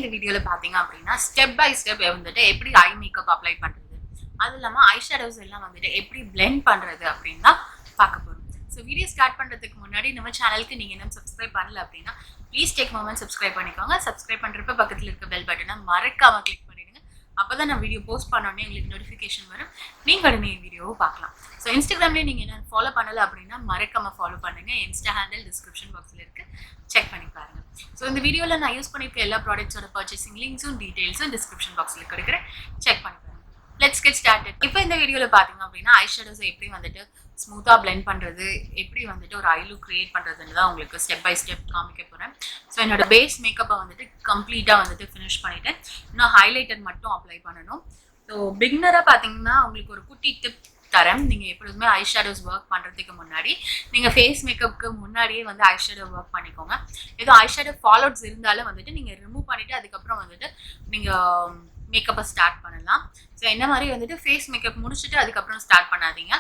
இந்த வீடியோல பாத்தீங்க அப்படின்னா ஸ்டெப் பை ஸ்டெப் வந்துட்டு எப்படி ஐ மேக்கப் அப்ளை பண்றது, அது இல்லாம ஐ ஷேடோஸ் எல்லாம் வந்துட்டு எப்படி பிளெண்ட் பண்றது அப்படின்னு தான் பார்க்க போறோம். ஸோ வீடியோ ஸ்டார்ட் பண்றதுக்கு முன்னாடி நம்ம சேனலுக்கு நீங்க இன்னும் சப்ஸ்கிரைப் பண்ணல அப்படின்னா ப்ளீஸ் டேக் மோமெண்ட் சப்ஸ்கிரைப் பண்ணிக்கோங்க. சப்ஸ்கிரைப் பண்றப்ப பக்கத்துல இருக்க பெல் பட்டனை மறக்காம கிளிக் பண்ணிடுங்க. அப்பதான் நான் வீடியோ போஸ்ட் பண்ணோடனே உங்களுக்கு நோட்டிஃபிகேஷன் வரும், நீங்க உடனே வீடியோவை பார்க்கலாம். ஸோ இன்ஸ்டாகிராம்லேயே நீங்க என்ன ஃபாலோ பண்ணல அப்படின்னா மறக்காம ஃபாலோ பண்ணுங்க. இன்ஸ்டா ஹேண்டில் டிஸ்கிரிப்ஷன் பாக்ஸ்ல இருக்கு, செக் பண்ணி பாருங்க. ஸோ இந்த வீடியோவில் நான் யூஸ் பண்ணியிருக்க எல்லா ப்ராடக்ட்ஸோட பர்ச்சேசிங் லிங்க்ஸும் டீடைல்ஸும் டிஸ்கிரிப்ஷன் பாக்ஸில் கொடுக்குறேன், செக் பண்ணி பாருங்க. Let's get started. இப்போ இந்த வீடியோவில் பார்த்தீங்க அப்படின்னா ஐ ஷேடோஸை எப்படி வந்துட்டு ஸ்மூத்தாக பிளெண்ட் பண்ணுறது, எப்படி வந்துட்டு ஒரு ஐ லுக் கிரியேட் பண்ணுறதுன்னு தான் உங்களுக்கு ஸ்டெப் பை ஸ்டெப் காமிக்க போகிறேன். ஸோ என்னோட பேஸ் மேக்கப்பை வந்துட்டு கம்ப்ளீட்டாக வந்துட்டு ஃபினிஷ் பண்ணிட்டேன். இன்னும் ஹைலைட்டர் மட்டும் அப்ளை பண்ணணும். ஸோ பிகினராக பார்த்தீங்கன்னா உங்களுக்கு ஒரு குட்டி டிப் தரேன். நீங்கள் எப்பொழுதுமே ஐ ஷேடோஸ் ஒர்க் பண்ணுறதுக்கு முன்னாடி நீங்கள் ஃபேஸ் மேக்கப்புக்கு முன்னாடியே வந்து ஐ ஷேடோ ஒர்க் பண்ணிக்கோங்க. ஏதோ ஐ ஷேடோ ஃபாலோட்ஸ் இருந்தாலும் வந்துட்டு நீங்கள் ரிமூவ் பண்ணிவிட்டு அதுக்கப்புறம் வந்துட்டு நீங்கள் மேக்கப்பை ஸ்டார்ட் பண்ணலாம். ஸோ என்ன மாதிரி வந்துட்டு ஃபேஸ் மேக்கப் முடிச்சுட்டு அதுக்கப்புறம் ஸ்டார்ட் பண்ணாதீங்க.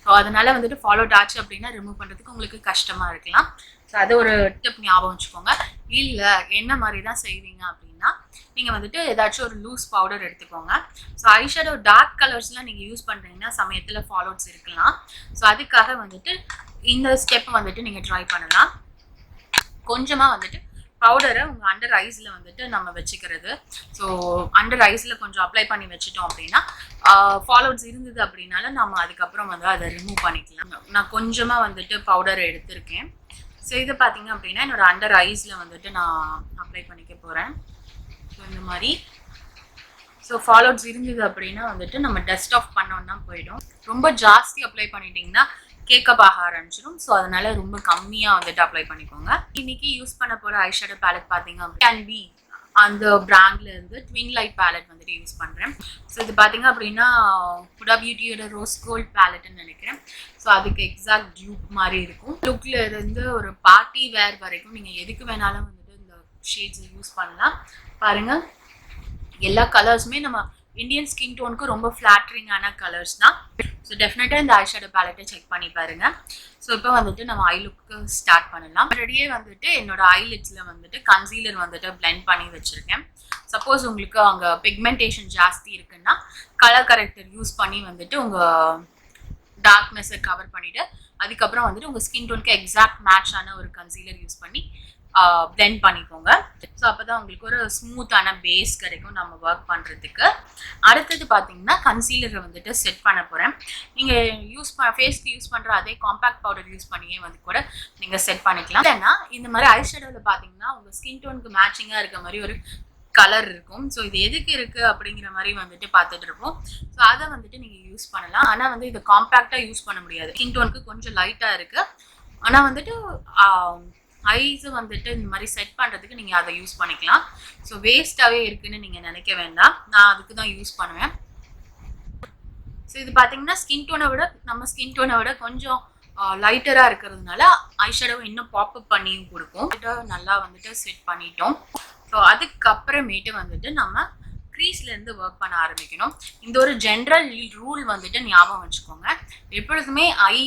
ஸோ அதனால வந்துட்டு ஃபாலோட் ஆச்சு அப்படின்னா ரிமூவ் பண்ணுறதுக்கு உங்களுக்கு கஷ்டமாக இருக்கலாம். ஸோ அதை ஒரு டிப் ஞாபகம் வச்சுக்கோங்க. இல்லை என்ன மாதிரி தான் செய்வீங்க அப்படின்னா நீங்கள் வந்துட்டு ஏதாச்சும் ஒரு லூஸ் பவுடர் எடுத்துக்கோங்க. ஸோ ஐஷேடோ டார்க் கலர்ஸ்லாம் நீங்கள் யூஸ் பண்ணுறீங்கன்னா சமயத்தில் ஃபாலோட்ஸ் இருக்கலாம். ஸோ அதுக்காக வந்துட்டு இந்த ஸ்டெப் வந்துட்டு நீங்கள் ட்ரை பண்ணலாம். கொஞ்சமாக வந்துட்டு பவுடரை உங்கள் அண்டர் ஐஸில் வந்துட்டு நம்ம வச்சுக்கிறது. ஸோ அண்டர் ஐஸில் கொஞ்சம் அப்ளை பண்ணி வச்சுட்டோம் அப்படின்னா ஃபாலோட்ஸ் இருந்தது அப்படின்னால நம்ம அதுக்கப்புறம் வந்து அதை ரிமூவ் பண்ணிக்கலாம். நான் கொஞ்சமாக வந்துட்டு பவுடர் எடுத்திருக்கேன். ஸோ இது பார்த்தீங்க அப்படின்னா என்னோட அண்டர் ஐஸில் வந்துட்டு நான் அப்ளை பண்ணிக்க போகிறேன். ஸோ இந்த மாதிரி ஸோ ஃபாலோட்ஸ் இருந்தது அப்படின்னா வந்துட்டு நம்ம டஸ்ட் ஆஃப் பண்ணோன்னா போயிடும். ரொம்ப ஜாஸ்தி அப்ளை பண்ணிட்டீங்கன்னா கேக்கப் ஆக ஆரம்பிச்சிடும். ஸோ அதனால ரொம்ப கம்மியாக வந்துட்டு அப்ளை பண்ணிக்கோங்க. இன்னைக்கு யூஸ் பண்ண போகிற ஐஷேடோ பேலட் பார்த்தீங்க கேன் பி அந்த பிராண்ட்ல இருந்து ட்வின் லைட் பேலட் வந்துட்டு யூஸ் பண்ணுறேன். ஸோ இது பார்த்தீங்க அப்படின்னா ஹுடா பியூட்டியோட ரோஸ் கோல்ட் பேலட்னு நினைக்கிறேன். ஸோ அதுக்கு எக்ஸாக்ட் டியூப் மாதிரி இருக்கும். லுக்ல இருந்து ஒரு பார்ட்டி வேர் வரைக்கும் நீங்கள் எதுக்கு வேணாலும் வந்துட்டு இந்த ஷேட்ஸ் யூஸ் பண்ணலாம். பாருங்க, எல்லா கலர்ஸுமே நம்ம இந்தியன் ஸ்கின் டோனுக்கு ரொம்ப ஃப்ளாட்டரிங்கான கலர்ஸ் தான். ஸோ டெஃபினட்டாக இந்த ஐ ஷேடோ பேலட்டை செக் பண்ணி பாருங்க. ஸோ இப்போ வந்துட்டு நம்ம ஐ லுக்கு ஸ்டார்ட் பண்ணலாம். ஆல்ரெடியே வந்துட்டு என்னோட ஐலிட்ஸில் வந்துட்டு கன்சீலர் வந்துட்டு பிளெண்ட் பண்ணி வச்சுருக்கேன். சப்போஸ் உங்களுக்கு அங்கே பிக்மெண்டேஷன் ஜாஸ்தி இருக்குன்னா கலர் கரெக்டர் யூஸ் பண்ணி வந்துட்டு உங்கள் டார்க்னஸை கவர் பண்ணிவிட்டு அதுக்கப்புறம் வந்துட்டு உங்கள் ஸ்கின் டோனுக்கு எக்ஸாக்ட் மேட்சான ஒரு கன்சீலர் யூஸ் பண்ணி பிளெண்ட் பண்ணிக்கோங்க. ஸோ அப்போ தான் உங்களுக்கு ஒரு ஸ்மூத்தான பேஸ் கிடைக்கும் நம்ம ஒர்க் பண்ணுறதுக்கு. அடுத்தது பார்த்தீங்கன்னா கன்சீலரை வந்துட்டு செட் பண்ண போகிறேன். நீங்கள் ஃபேஸ்க்கு யூஸ் பண்ணுற அதே காம்பேக்ட் பவுடர் யூஸ் பண்ணியே வந்து கூட நீங்கள் செட் பண்ணிக்கலாம். ஏன்னா இந்த மாதிரி ஐ ஷேடோவில் பார்த்தீங்கன்னா உங்கள் ஸ்கின் டோனுக்கு மேட்சிங்காக இருக்க மாதிரி ஒரு கலர் இருக்கும். ஸோ இது எதுக்கு இருக்குது அப்படிங்கிற மாதிரி வந்துட்டு பார்த்துட்டு இருப்போம். ஸோ அதை வந்துட்டு நீங்கள் யூஸ் பண்ணலாம். ஆனால் வந்து இதை காம்பேக்டாக யூஸ் பண்ண முடியாது. ஸ்கின் டோனுக்கு கொஞ்சம் லைட்டாக இருக்குது. ஆனால் வந்துட்டு ஐஸை வந்துட்டு இந்த மாதிரி செட் பண்ணுறதுக்கு நீங்கள் அதை யூஸ் பண்ணிக்கலாம். ஸோ வேஸ்ட்டாகவே இருக்குன்னு நீங்கள் நினைக்க வேண்டாம். நான் அதுக்கு தான் யூஸ் பண்ணுவேன். ஸோ இது பார்த்தீங்கன்னா நம்ம ஸ்கின் டோனை விட கொஞ்சம் லைட்டராக இருக்கிறதுனால ஐஷேடோ இன்னும் பாப்அப் பண்ணியும் கொடுக்கும். நல்லா வந்துட்டு செட் பண்ணிட்டோம். ஸோ அதுக்கப்புறமேட்டு வந்துட்டு நம்ம க்ரீஸ்லேருந்து ஒர்க் பண்ண ஆரம்பிக்கணும். இந்த ஒரு ஜென்ரல் ரூல் வந்துட்டு ஞாபகம் வச்சுக்கோங்க. எப்பொழுதுமே ஐ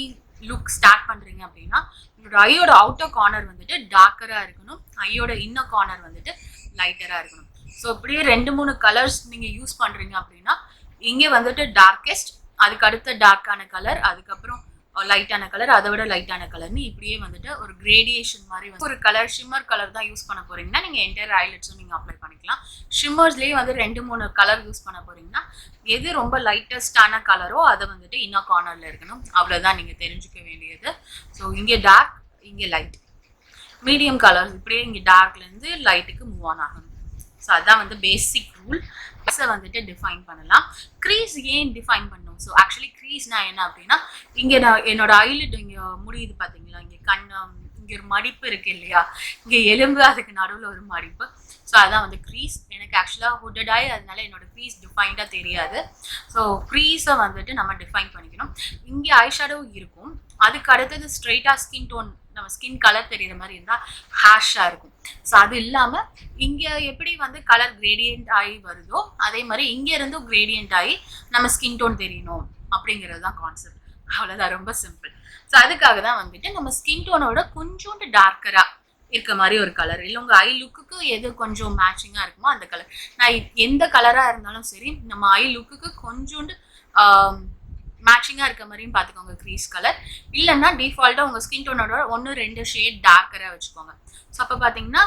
லுக் ஸ்டார்ட் பண்ணுறீங்க அப்படின்னா உங்களோட ஐயோட அவுட்டர் கார்னர் வந்துட்டு டார்க்கராக இருக்கணும், ஐயோட இன்னர் கார்னர் வந்துட்டு லைட்டராக இருக்கணும். ஸோ இப்படியே 2-3 கலர்ஸ் நீங்கள் யூஸ் பண்ணுறீங்க அப்படின்னா இங்கே வந்துட்டு டார்க்கெஸ்ட், அதுக்கு அடுத்த டார்க்கான கலர், அதுக்கப்புறம் லைட்டான கலர், அதை விட லைட்டான கலர்னு இப்படியே வந்துட்டு ஒரு கிரேடியேஷன் மாதிரி வந்து ஒரு கலர் ஷிம்மர் கலர் தான் யூஸ் பண்ண போறீங்கன்னா நீங்கள் என்டையர் ஐலட்ஸும் நீங்கள் அப்ளை பண்ணிக்கலாம். ஷிம்மர்ஸ்லேயே வந்து 2-3 கலர் யூஸ் பண்ண போறீங்கன்னா எது ரொம்ப லைட்டஸ்டான கலரோ அதை வந்துட்டு இன்னர் கார்னரில் இருக்கணும். அவ்வளோதான் நீங்கள் தெரிஞ்சுக்க வேண்டியது. ஸோ இங்கே டார்க், இங்கே லைட், மீடியம் கலர்ஸ் இப்படியே இங்கே டார்க்லேருந்து லைட்டுக்கு மூவ் ஆன் ஆகணும். ஸோ அதான் வந்து பேசிக் ரூல். வந்துட்டு டிஃபைன் பண்ணலாம். க்ரீஸ் ஏன் டிஃபைன் பண்ணும்? ஸோ ஆக்சுவலி க்ரீஸ்னா என்ன அப்படின்னா இங்கே நான் என்னோட ஐலிட் இங்கே முடியுது பார்த்தீங்களா, இங்கே இங்கே ஒரு மடிப்பு இருக்கு இல்லையா, இங்கே எலும்பு, அதுக்கு நடுவில் ஒரு மடிப்பு. ஸோ அதான் வந்து க்ரீஸ். எனக்கு ஆக்சுவலாக ஹுட்டட் ஆகி அதனால என்னோட க்ரீஸ் டிஃபைன்டாக தெரியாது. ஸோ க்ரீஸை வந்துட்டு நம்ம டிஃபைன் பண்ணிக்கணும். இங்கே ஐ ஷேடோ இருக்கும், அதுக்கு அடுத்தது ஸ்ட்ரெயிட்டாக ஸ்கின் டோன் நம்ம ஸ்கின் கலர் தெரியுற மாதிரி இருந்தால் ஹேஷாக இருக்கும். ஸோ அது இல்லாமல் இங்கே எப்படி வந்து கலர் கிரேடியன்ட் ஆகி வருதோ அதே மாதிரி இங்கே இருந்தும் கிரேடியன்ட் ஆகி நம்ம ஸ்கின் டோன் தெரியணும் அப்படிங்கிறது தான் கான்செப்ட். அவ்வளோதான், ரொம்ப சிம்பிள். ஸோ அதுக்காக தான் வந்துட்டு நம்ம ஸ்கின் டோனோட கொஞ்சோண்டு டார்க்கராக இருக்க மாதிரி ஒரு கலர், இல்லை உங்கள் ஐ லுக்குக்கு எது கொஞ்சம் மேட்சிங்காக இருக்குமோ அந்த கலர். நான் எந்த கலராக இருந்தாலும் சரி நம்ம ஐ லுக்குக்கு கொஞ்சோண்டு மேட்சிங்காக இருக்க மாதிரியும் பார்த்துக்கோங்க க்ரீஸ் கலர். இல்லைன்னா டிஃபால்ட்டாக உங்கள் ஸ்கின் டோனோட 1-2 ஷேட் டார்க்கராக வச்சுக்கோங்க. ஸோ அப்போ பார்த்தீங்கன்னா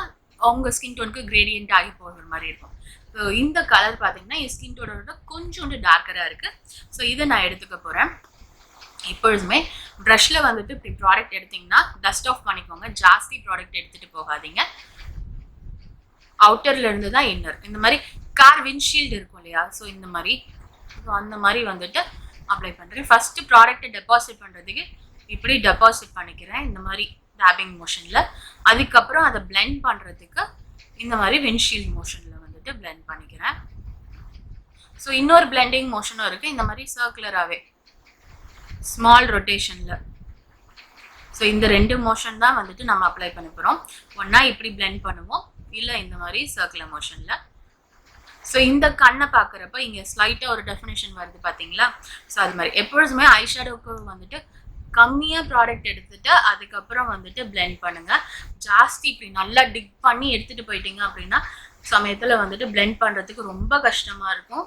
உங்கள் ஸ்கின் டோனுக்கு கிரேடியன்ட் ஆகி போகிற மாதிரி இருக்கும். ஸோ இந்த கலர் பார்த்தீங்கன்னா என் ஸ்கின் டோனோட கொஞ்சோண்டு டார்க்கராக இருக்குது. ஸோ இதை நான் எடுத்துக்க போகிறேன். எப்பொழுதுமே ப்ரஷில் வந்துட்டு இப்படி ப்ராடக்ட் எடுத்திங்கன்னா டஸ்ட் ஆஃப் பண்ணிக்கோங்க. ஜாஸ்தி ப்ராடக்ட் எடுத்துகிட்டு போகாதீங்க. அவுட்டரில் இருந்து தான் இன்னர். இந்த மாதிரி கார் விண்ட்ஷீல்டு இருக்கும் இல்லையா, ஸோ இந்த மாதிரி அந்த மாதிரி வந்துட்டு அப்ளை பண்ணுறேன். ஃபஸ்ட்டு ப்ராடக்ட்டை டெபாசிட் பண்ணுறதுக்கு இப்படி டெபாசிட் பண்ணிக்கிறேன் இந்த மாதிரி டேப்பிங் மோஷனில். அதுக்கப்புறம் அதை பிளெண்ட் பண்ணுறதுக்கு இந்த மாதிரி விண்ட்ஷீல்டு மோஷனில் வந்துட்டு பிளெண்ட் பண்ணிக்கிறேன். ஸோ இன்னொரு பிளெண்டிங் மோஷனும் இருக்குது, இந்த மாதிரி சர்க்குலராகவே ஸ்மால் ரொட்டேஷனில். ஸோ இந்த 2 மோஷன் தான் வந்துட்டு நம்ம அப்ளை பண்ண போகிறோம். ஒன்றா இப்படி பிளெண்ட் பண்ணுவோம், இல்லை இந்த மாதிரி சர்க்குலர் மோஷனில். ஸோ இந்த கண்ணை பார்க்குறப்ப இங்கே ஸ்லைட்டாக ஒரு டெஃபினேஷன் வருது பார்த்தீங்களா. ஸோ அது மாதிரி எப்பொழுதுமே ஐஷேடோவுக்கு வந்துட்டு கம்மியாக ப்ராடக்ட் எடுத்துகிட்டு அதுக்கப்புறம் வந்துட்டு பிளெண்ட் பண்ணுங்கள். ஜாஸ்தி இப்படி நல்லா டிக் பண்ணி எடுத்துகிட்டு போயிட்டீங்க அப்படின்னா சமயத்தில் வந்துட்டு பிளெண்ட் பண்ணுறதுக்கு ரொம்ப கஷ்டமாக இருக்கும்.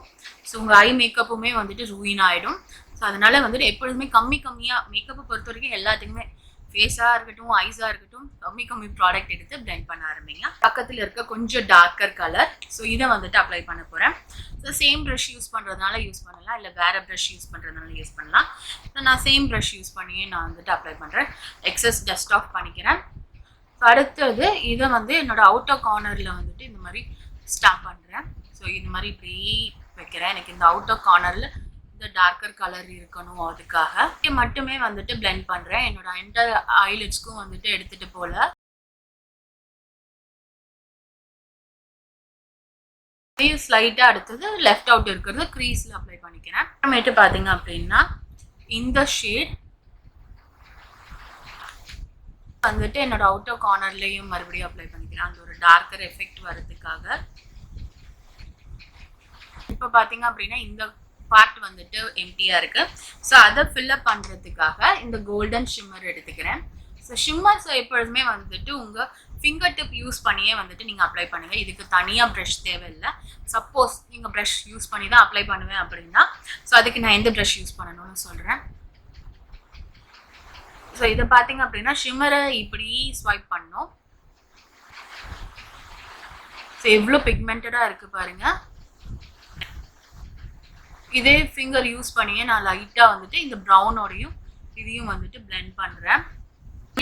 ஸோ உங்கள் ஐ மேக்கப்புமே வந்துட்டு ரூயின் ஆகிடும். ஸோ அதனால வந்துட்டு எப்பொழுதுமே கம்மியாக மேக்கப்பை பொறுத்த வரைக்கும் எல்லாத்துக்குமே ஃபேஸாக இருக்கட்டும் ஐஸாக இருக்கட்டும் கம்மி ப்ராடக்ட் எடுத்து பிளெண்ட் பண்ண ஆரம்பிங்க. பக்கத்தில் இருக்க கொஞ்சம் டார்க்கர் கலர். ஸோ இதை வந்துட்டு அப்ளை பண்ண போகிறேன். ஸோ சேம் ப்ரஷ் யூஸ் பண்ணுறதுனால யூஸ் பண்ணலாம், இல்லை வேறு ப்ரஷ் யூஸ் பண்ணுறதுனால யூஸ் பண்ணலாம். ஸோ நான் சேம் ப்ரஷ் யூஸ் பண்ணியே நான் வந்துட்டு அப்ளை பண்ணுறேன். எக்ஸஸ் டஸ்ட் ஆஃப் பண்ணிக்கிறேன். அடுத்தது இதை வந்து என்னோடய அவுட்டர் கார்னரில் வந்துட்டு இந்த மாதிரி ஸ்டாம்ப் பண்ணுறேன். ஸோ இந்த மாதிரி இப்படி வைக்கிறேன். எனக்கு இந்த அவுட்டர் கார்னரில் இந்த டார்க்கர் கலர் இருக்கணும், அதுக்காக மட்டுமே வந்துட்டு பிளெண்ட் பண்ணுறேன். என்னோட என்டர் ஐலிட்ஸ்க்கும் வந்துட்டு எடுத்துகிட்டு போல. ஸ்லைட்டாக அடுத்தது லெஃப்ட் அவுட் இருக்கிறது க்ரீஸில் அப்ளை பண்ணிக்கிறேன். அப்புறமேட்டு பார்த்தீங்க அப்படின்னா இந்த ஷேட் வந்துட்டு என்னோட அவுட்டர் கார்னர்லேயும் மறுபடியும் அப்ளை பண்ணிக்கிறேன், அந்த ஒரு டார்க்கர் எஃபெக்ட் வர்றதுக்காக. இப்போ பார்த்தீங்க அப்படின்னா இந்த பார்ட் வந்துட்டு எம்டியாக இருக்குது. ஸோ அதை ஃபில்லப் பண்ணுறதுக்காக இந்த கோல்டன் ஷிம்மர் எடுத்துக்கிறேன். ஸோ ஷிம்மர்ஸ் எப்பொழுதுமே வந்துட்டு உங்கள் ஃபிங்கர் டிப் யூஸ் பண்ணியே வந்துட்டு நீங்கள் அப்ளை பண்ணுங்கள். இதுக்கு தனியாக ப்ரஷ் தேவையில்லை. சப்போஸ் நீங்கள் ப்ரஷ் யூஸ் பண்ணி தான் அப்ளை பண்ணுவேன் அப்படின்னா ஸோ அதுக்கு நான் எந்த ப்ரஷ் யூஸ் பண்ணணும்னு சொல்கிறேன். ஸோ இதை பார்த்தீங்க அப்படின்னா ஷிம்மரை இப்படி ஸ்வைப் பண்ணோம். ஸோ எவ்வளோ பிக்மெண்டடாக இருக்குது பாருங்கள். இதே ஃபிங்கர் யூஸ் பண்ணியே நான் லைட்டாக வந்துட்டு இந்த ப்ரௌனோடையும் இதையும் வந்துட்டு பிளெண்ட் பண்ணுறேன்.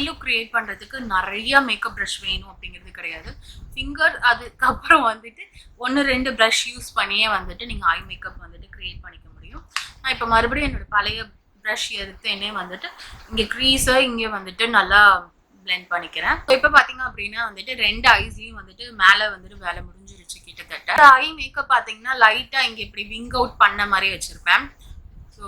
லுக் க்ரியேட் பண்ணுறதுக்கு நிறைய மேக்கப் ப்ரஷ் வேணும் அப்படிங்கிறது கிடையாது. ஃபிங்கர் அதுக்கப்புறம் வந்துட்டு 1-2 ப்ரஷ் யூஸ் பண்ணியே வந்துட்டு நீங்கள் ஐ மேக்கப் வந்துட்டு க்ரியேட் பண்ணிக்க முடியும். நான் இப்போ மறுபடியும் என்னோட பழைய ப்ரஷ் எடுத்தேனே வந்துட்டு இங்கே க்ரீஸை இங்கே வந்துட்டு நல்லா பிளெண்ட் பண்ணிக்கிறேன். ஸோ இப்போ பார்த்தீங்க அப்படின்னா வந்துட்டு 2 ஐஸ்லையும் வந்துட்டு மேலே வந்துட்டு வேலை முடிஞ்சிருச்சு கிட்டத்தட்ட. ஐ மேக்கப் பார்த்தீங்கன்னா லைட்டாக இங்கே இப்படி விங் அவுட் பண்ண மாதிரி வச்சுருப்பேன். ஸோ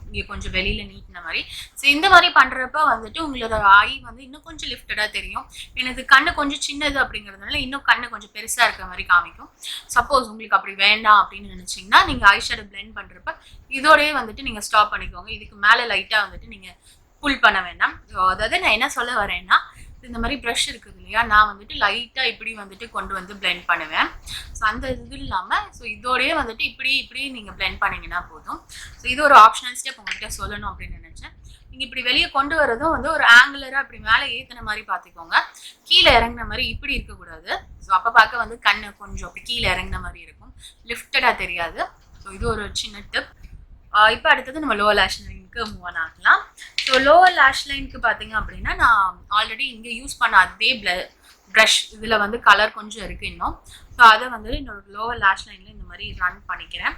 இங்கே கொஞ்சம் வெளியில் நீட்டின மாதிரி. ஸோ இந்த மாதிரி பண்ணுறப்ப வந்துட்டு உங்களோட ஐ வந்து இன்னும் கொஞ்சம் லிஃப்டடாக தெரியும். எனக்கு கண்ணு கொஞ்சம் சின்னது அப்படிங்கிறதுனால இன்னும் கண்ணு கொஞ்சம் பெருசாக இருக்கிற மாதிரி காமிக்கும். சப்போஸ் உங்களுக்கு அப்படி வேண்டாம் அப்படின்னு நினச்சிங்கன்னா நீங்கள் ஐ ஷேடோ பிளெண்ட் பண்ணுறப்ப இதோடய வந்துட்டு நீங்கள் ஸ்டாப் பண்ணிக்கோங்க. இதுக்கு மேலே லைட்டாக வந்துட்டு நீங்கள் புல் பண்ண வேண்டாம். ஸோ அதாவது நான் என்ன சொல்ல வரேன்னா இந்த மாதிரி ப்ரஷ் இருக்குது இல்லையா, நான் வந்துட்டு லைட்டாக இப்படி வந்துட்டு கொண்டு வந்து பிளெண்ட் பண்ணுவேன். ஸோ அந்த இது இல்லாமல் ஸோ இதோடய வந்துட்டு இப்படி நீங்கள் பிளெண்ட் பண்ணிங்கன்னா போதும். ஸோ இது ஒரு ஆப்ஷனல் ஸ்டெப் உங்கள்கிட்ட சொல்லணும் அப்படின்னு நினச்சேன். நீங்கள் இப்படி வெளியே கொண்டு வரதும் வந்து ஒரு ஆங்குலராக இப்படி மேலே ஏற்றின மாதிரி பார்த்துக்கோங்க. கீழே இறங்கின மாதிரி இப்படி இருக்கக்கூடாது. ஸோ அப்போ பார்க்க வந்து கண்ணு கொஞ்சம் அப்படி கீழே இறங்கின மாதிரி இருக்கும், லிஃப்டடாக தெரியாது. ஸோ இது ஒரு சின்ன டிப். இப்போ அடுத்தது நம்ம லோவர் லேஷ் லைனுக்கு மூவ் ஆன் ஆகலாம். ஸோ லோவர் லேஷ் லைனுக்கு பார்த்தீங்க அப்படின்னா நான் ஆல்ரெடி இங்கே யூஸ் பண்ண அதே ப்ரஷ் இதில் வந்து கலர் கொஞ்சம் இருக்குது இன்னும். ஸோ அதை வந்து என்னோட லோவர் லேஷ் லைனில் இந்த மாதிரி ரன் பண்ணிக்கிறேன்.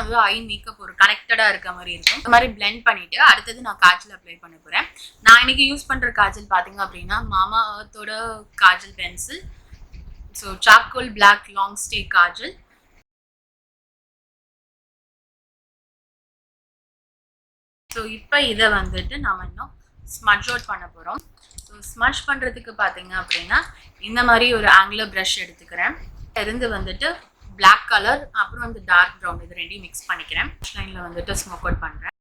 வந்து ஐ மேக்கப் ஒரு கனெக்டடாக இருக்க மாதிரி இருக்கும். இந்த மாதிரி பிளெண்ட் பண்ணிவிட்டு அடுத்தது நான் காஜல் அப்ளை பண்ண போகிறேன். நான் இன்றைக்கி யூஸ் பண்ணுற காஜல் பார்த்தீங்க அப்படின்னா மாமா எர்த்தோட kajal pencil. So charcoal black long stay kajal. So இப்போ இதை வந்துட்டு நாம் இன்னும் ஸ்மட்ச் அவுட் பண்ண போகிறோம். ஸோ ஸ்மட்ச் பண்ணுறதுக்கு பார்த்தீங்க அப்படின்னா இந்த மாதிரி ஒரு ஆங்குலர் ப்ரஷ் எடுத்துக்கிறேன். இருந்து வந்துட்டு பிளாக் கலர் அப்புறம் வந்து டார்க் ப்ரௌன் இது ரெண்டையும் மிக்ஸ் பண்ணிக்கிறேன். லைனில் வந்துட்டு ஸ்மோக் அவுட் பண்ணுறேன்.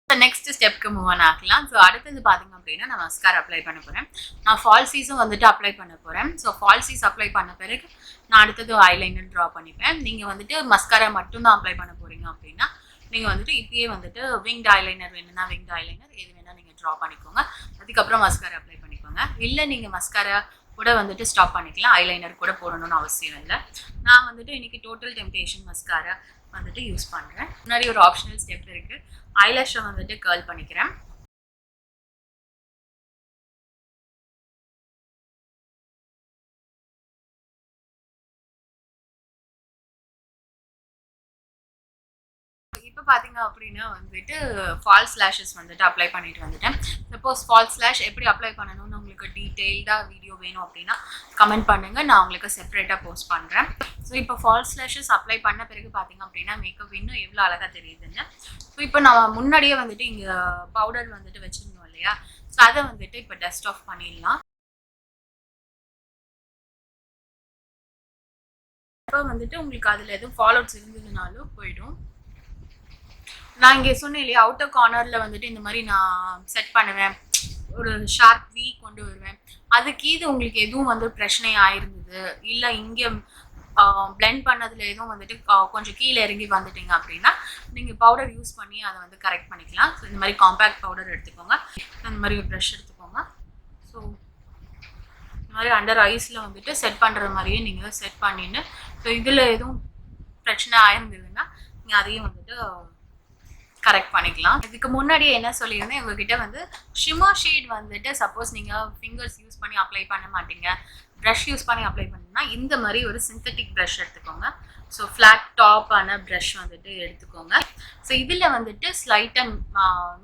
நெக்ஸ்ட் ஸ்டெப்க்கு மூவ் ஆன் ஆகலாம். ஸோ அடுத்தது பார்த்தீங்க அப்படின்னா நான் மஸ்காரா அப்ளை பண்ண போகிறேன். நான் ஃபால்சீஸும் வந்துட்டு அப்ளை பண்ண போகிறேன். ஸோ ஃபால்சீஸ் அப்ளை பண்ண பிறகு நான் அடுத்தது ஐலைனர் ட்ரா பண்ணிப்பேன். நீங்கள் வந்துட்டு மஸ்காரா மட்டும்தான் அப்ளை பண்ண போகிறீங்க அப்படின்னா நீங்கள் வந்துட்டு இப்பயே வந்துட்டு விங்ட் ஐலைனர் வேணும்னா விங்ட் ஐலைனர் எது வேணால் நீங்கள் ட்ரா பண்ணிக்கோங்க. அதுக்கப்புறம் மஸ்காரா அப்ளை பண்ணிக்கோங்க. இல்லை நீங்கள் மஸ்காரா கூட வந்துட்டு ஸ்டாப் பண்ணிக்கலாம். ஐலைனர் கூட போடணும்னு அவசியம் இல்லை. நான் வந்துட்டு இன்னைக்கு டோட்டல் டெம்டேஷன் மஸ்காரா வந்துட்டு யூஸ் பண்ணுறேன். முன்னாடி ஒரு ஆப்ஷனல் ஸ்டெப் இருக்குது. ஐலாஷை வந்துட்டு கர்ல் பண்ணிக்கிறேன். இப்போ பார்த்தீங்க அப்படின்னா வந்துட்டு ஃபால்ஸ் லேஷஸ் வந்துட்டு அப்ளை பண்ணிட்டு வந்துட்டேன். சப்போஸ் ஃபால்ஸ் லேஷ் எப்படி அப்ளை பண்ணணும்னு உங்களுக்கு டீட்டெயில்டாக வீடியோ வேணும் அப்படின்னா கமெண்ட் பண்ணுங்கள். நான் உங்களுக்கு செப்பரேட்டாக போஸ்ட் பண்ணுறேன். ஸோ இப்போ ஃபால்ஸ் லேஷஸ் அப்ளை பண்ண பிறகு பார்த்தீங்க அப்படின்னா மேக்கப் இன்னும் எவ்வளோ அழகாக தெரியுதுன்னு. ஸோ இப்போ நான் முன்னாடியே வந்துட்டு இங்கே பவுடர் வந்துட்டு வச்சுருந்தோம் இல்லையா, ஸோ அதை வந்துட்டு இப்போ டஸ்ட் ஆஃப் பண்ணிடலாம். இப்போ வந்துட்டு உங்களுக்கு அதில் எதுவும் ஃபால் அவுட்ஸ் இருந்ததுனாலும் போயிடும். நான் இங்கே சொன்னேன் இல்லையா, அவுட்டர் கார்னரில் வந்துட்டு இந்த மாதிரி நான் செட் பண்ணுவேன், ஒரு ஷார்ப் வீ கொண்டு வருவேன். அதுக்கு இது உங்களுக்கு எதுவும் வந்து பிரச்சனை ஆயிருந்தது இல்லை இங்கே பிளெண்ட் பண்ணதில் எதுவும் வந்துட்டு கொஞ்சம் கீழே இறங்கி வந்துட்டீங்க அப்படின்னா நீங்கள் பவுடர் யூஸ் பண்ணி அதை வந்து கரெக்ட் பண்ணிக்கலாம். ஸோ இந்த மாதிரி காம்பேக்ட் பவுடர் எடுத்துக்கோங்க. அந்த மாதிரி ஒரு ப்ரஷ் எடுத்துக்கோங்க. ஸோ இந்த மாதிரி அண்டர் ஐஸில் வந்துட்டு செட் பண்ணுற மாதிரியே நீங்கள் செட் பண்ணின்னு, ஸோ இதில் எதுவும் பிரச்சனை ஆயிருந்ததுன்னா நீங்கள் அதையும் வந்துட்டு கரெக்ட் பண்ணிக்கலாம். இதுக்கு முன்னாடியே என்ன சொல்லியிருந்தேன், உங்ககிட்ட வந்து ஷிம்மர் ஷேட் வந்துட்டு சப்போஸ் நீங்கள் ஃபிங்கர்ஸ் யூஸ் பண்ணி அப்ளை பண்ண மாட்டீங்க, ப்ரஷ் யூஸ் பண்ணி அப்ளை பண்ணிங்கன்னா இந்த மாதிரி ஒரு சிந்தட்டிக் ப்ரஷ் எடுத்துக்கோங்க. ஸோ ஃப்ளாட் டாப்பான ப்ரஷ் வந்துட்டு எடுத்துக்கோங்க. ஸோ இதில் வந்துட்டு ஸ்லைட்டாக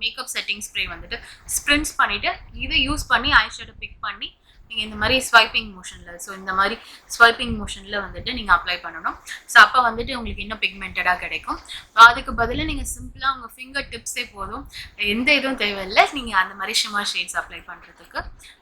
மேக்கப் செட்டிங் ஸ்ப்ரே வந்துட்டு ஸ்ப்ரின்ஸ் பண்ணிவிட்டு இதை யூஸ் பண்ணி ஐஷேடோ பிக் பண்ணி நீங்கள் இந்த மாதிரி ஸ்வைப்பிங் மோஷனில், ஸோ இந்த மாதிரி ஸ்வைப்பிங் மோஷனில் வந்துட்டு நீங்கள் அப்ளை பண்ணணும். ஸோ அப்போ வந்துட்டு உங்களுக்கு இன்னும் பிக்மெண்டடாக கிடைக்கும். அதுக்கு பதிலாக நீங்கள் சிம்பிளாக உங்கள் ஃபிங்கர் டிப்ஸே போதும், எந்த இதுவும் தேவையில்லை நீங்கள் அந்த மாதிரி ஷிம்மர் ஷேட்ஸ் அப்ளை பண்ணுறதுக்கு.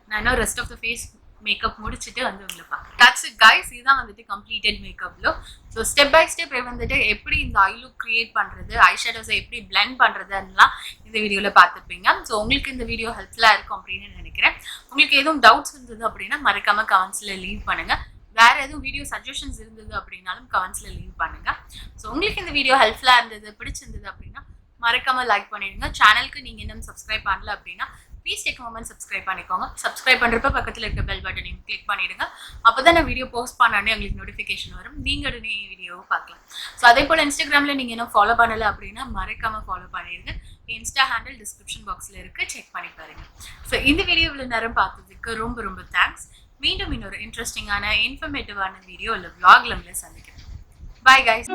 நான் இன்னும் rest of the face makeup முடிச்சுட்டு வந்து உங்களை பார்க்குறேன். தட்ஸ் இட் கைஸ், இதுதான் வந்துட்டு completed makeup look. So step by step வந்துட்டு எப்படி இந்த ஐ லுக் கிரியேட் பண்ணுறது, ஐ ஷேடோஸை எப்படி பிளெண்ட் பண்ணுறதுலாம் இந்த வீடியோவில் பார்த்துப்பீங்க. ஸோ உங்களுக்கு இந்த வீடியோ ஹெல்ப்ஃபுல்லாக இருக்கும் அப்படின்னு நினைக்கிறேன். உங்களுக்கு எதுவும் டவுட்ஸ் இருந்தது அப்படின்னா மறக்காம கமெண்ட்ஸில் லீவ் பண்ணுங்கள். வேறு எதுவும் வீடியோ சஜஷன்ஸ் இருந்தது அப்படின்னாலும் கமெண்ட்ஸில் லீவ் பண்ணுங்கள். ஸோ உங்களுக்கு இந்த வீடியோ ஹெல்ப்ஃபுல்லாக இருந்தது, பிடிச்சிருந்தது அப்படின்னா மறக்காம லைக் பண்ணிடுங்க. சேனலுக்கு நீங்கள் இன்னும் சப்ஸ்கிரைப் பண்ணல அப்படின்னா ப்ளீஸ் டேக் மொமெண்ட் சப்ஸ்கிரைப் பண்ணிக்கோங்க. சப்ஸ்கிரைப் பண்ணுறப்ப பக்கத்தில் இருக்க பெல் பட்டனையும் கிளிக் பண்ணிவிடுங்க. அப்போ தான் நான் வீடியோ போஸ்ட் பண்ணோடனே உங்களுக்கு நோட்டிஃபிகேஷன் வரும், நீங்கள் உடனே வீடியோவை பார்க்கலாம். ஸோ அதே போல் இன்ஸ்டாகிராமில் நீங்கள் இன்னும் ஃபாலோ பண்ணலை அப்படின்னா மறக்காமல் ஃபாலோ பண்ணிடுங்க. இன்ஸ்டா ஹேண்டில் டிஸ்கிரிப்ஷன் பாக்ஸில் இருக்குது, செக் பண்ணி பாருங்கள். ஸோ இந்த வீடியோ இவ்வளோ நேரம் பார்த்ததுக்கு ரொம்ப ரொம்ப தேங்க்ஸ். மீண்டும் இன்னொரு இன்ட்ரெஸ்டிங்கான இன்ஃபர்மேட்டிவான வீடியோ இல்லை விளாக்ல சந்திக்கிறேன். Bye guys.